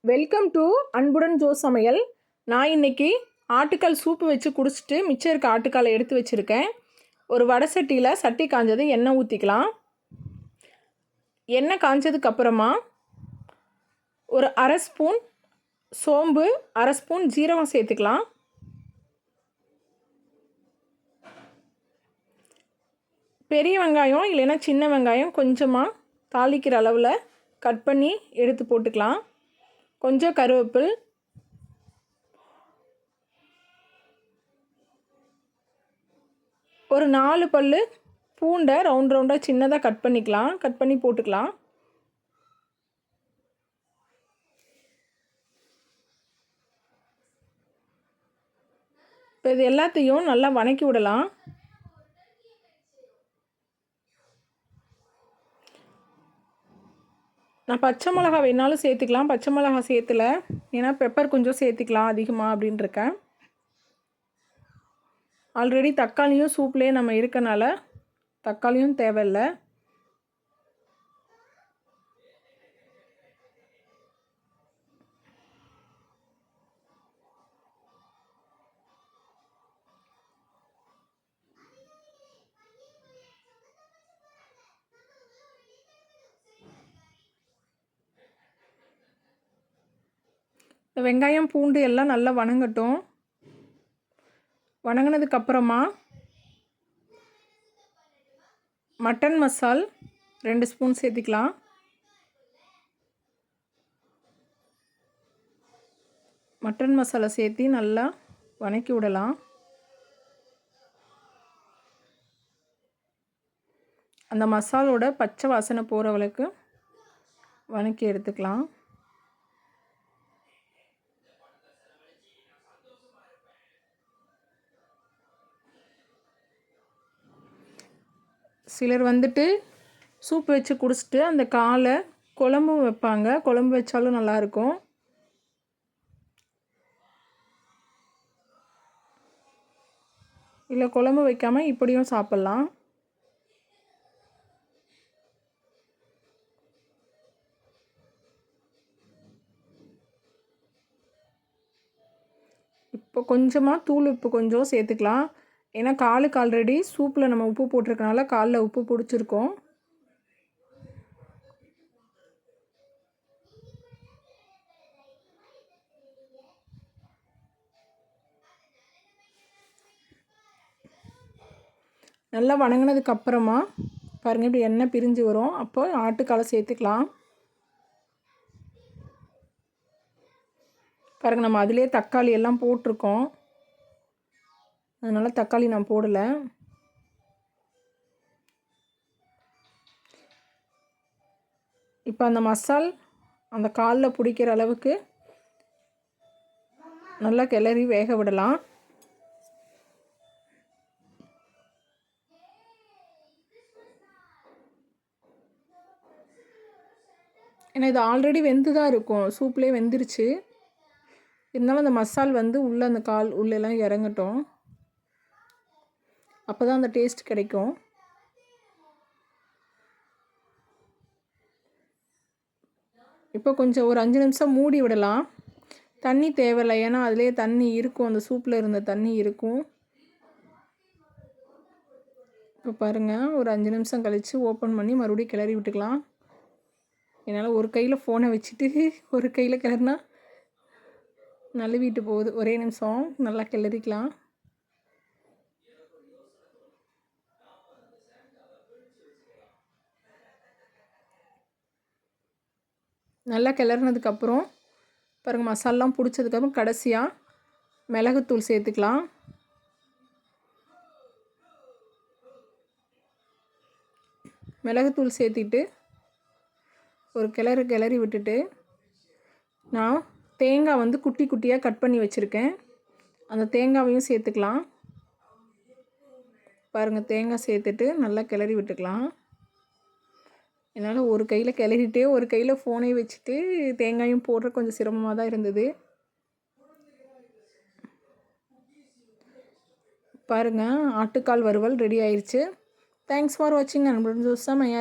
Welcome to அன்புடன் Joe சமையல். நான் இன்றைக்கி ஆட்டுக்கால் சூப்பு வச்சு குடிச்சிட்டு மிச்சம் இருக்க ஆட்டுக்காலை எடுத்து வச்சுருக்கேன். ஒரு வடை சட்டியில் சட்டி காஞ்சது எண்ணெய் ஊற்றிக்கலாம். எண்ணெய் காஞ்சதுக்கப்புறமா ஒரு அரை ஸ்பூன் சோம்பு, அரை ஸ்பூன் ஜீரகம் சேர்த்துக்கலாம். பெரிய வெங்காயம் இல்லைன்னா சின்ன வெங்காயம் கொஞ்சமாக தாளிக்கிற அளவில் கட் பண்ணி எடுத்து போட்டுக்கலாம். கொஞ்சம் கருவேப்பில், ஒரு 4 பல் பூண்டை ரவுண்டாக சின்னதாக கட் பண்ணி போட்டுக்கலாம். இப்போ இது எல்லாத்தையும் நல்லா வதக்கி விடலாம். நான் பச்சை மிளகா வேணாலும் சேர்த்துக்கலாம். பச்சை மிளகா சேர்த்துல, ஏன்னா பெப்பர் கொஞ்சம் சேர்த்துக்கலாம் அதிகமாக அப்படின்னு இருக்கேன். ஆல்ரெடி தக்காளியும் சூப்லேயே நம்ம இருக்கனால தக்காளியும் தேவையில்லை. வெங்காயம் பூண்டு எல்லாம் நல்லா வணங்கட்டும். வணங்கினதுக்கப்புறமா மட்டன் மசால் 2 ஸ்பூன் சேர்த்திக்கலாம். மட்டன் மசாலா சேர்த்தி நல்லா வதக்கி விடலாம். அந்த மசாலோட பச்சை வாசனை போகிறவளுக்கு வதக்கி எடுத்துக்கலாம். சிலர் வந்துட்டு சூப் வச்சு குடிச்சிட்டு அந்த காலை குழம்பு வைப்பாங்க. குழம்பு வச்சாலும் நல்லாயிருக்கும். இல்லை குழம்பு வைக்காமல் இப்படியும் சாப்பிட்லாம். இப்போ கொஞ்சமாக தூள் உப்பு கொஞ்சம் சேர்த்துக்கலாம். ஏன்னா காலுக்கு ஆல்ரெடி சூப்பில் நம்ம உப்பு போட்டிருக்கனால காலில் உப்பு பிடிச்சிருக்கோம். நல்லா வணங்கினதுக்கப்புறமா பாருங்கள், இப்படி எண்ணெய் பிரிஞ்சு வரும். அப்போ ஆட்டுக்காலை சேர்த்துக்கலாம். பாருங்கள், நம்ம அதிலே தக்காளி எல்லாம் போட்டிருக்கோம், அதனால் தக்காளி நான் போடலை. இப்போ அந்த மசால் அந்த காலில் பிடிக்கிற அளவுக்கு நல்லா கிளறி வேக விடலாம். ஏன்னா இது ஆல்ரெடி வெந்து தான் இருக்கும், சூப்லேயே வெந்துருச்சு. இருந்தாலும் அந்த மசால் வந்து உள்ளே அந்த கால் உள்ளெல்லாம் இறங்கட்டும், அப்போ தான் அந்த டேஸ்ட் கிடைக்கும். இப்போ கொஞ்சம் ஒரு 5 நிமிஷம் மூடி விடலாம். தண்ணி தேவையில்லை, ஏன்னா அதுலேயே தண்ணி இருக்கும், அந்த சூப்பில் இருந்த தண்ணி இருக்கும். இப்போ பாருங்கள், ஒரு 5 நிமிஷம் கழித்து ஓப்பன் பண்ணி மறுபடியும் கிளறி விட்டுக்கலாம். என்னால் ஒரு கையில் ஃபோனை வச்சுட்டு ஒரு கையில் கிளறினா நழுவிட்டு போகுது. ஒரே நிமிஷம் நல்லா கிளறிக்கலாம். நல்லா கிளறினதுக்கப்புறம் பாருங்கள், மசாலாம் பிடிச்சதுக்கப்புறம் கடைசியாக மிளகுத்தூள் சேர்த்துக்கலாம். மிளகுத்தூள் சேர்த்திட்டு ஒரு கிளறி விட்டுட்டு, நான் தேங்காய் வந்து குட்டி குட்டியாக கட் பண்ணி வச்சுருக்கேன், அந்த தேங்காவையும் சேர்த்துக்கலாம். பாருங்கள், தேங்காய் சேர்த்துட்டு நல்லா கிளறி விட்டுக்கலாம். என்னால் ஒரு கையில் கிளறிட்டே ஒரு கையில் ஃபோனை வச்சுட்டு தேங்காயும் போடுற கொஞ்சம் சிரமமாக தான் இருந்தது. பாருங்கள், ஆட்டுக்கால் வறுவல் ரெடி ஆயிடுச்சு. தேங்க்ஸ் ஃபார் வாட்சிங். அன்புடன் ஜோ சமையல்.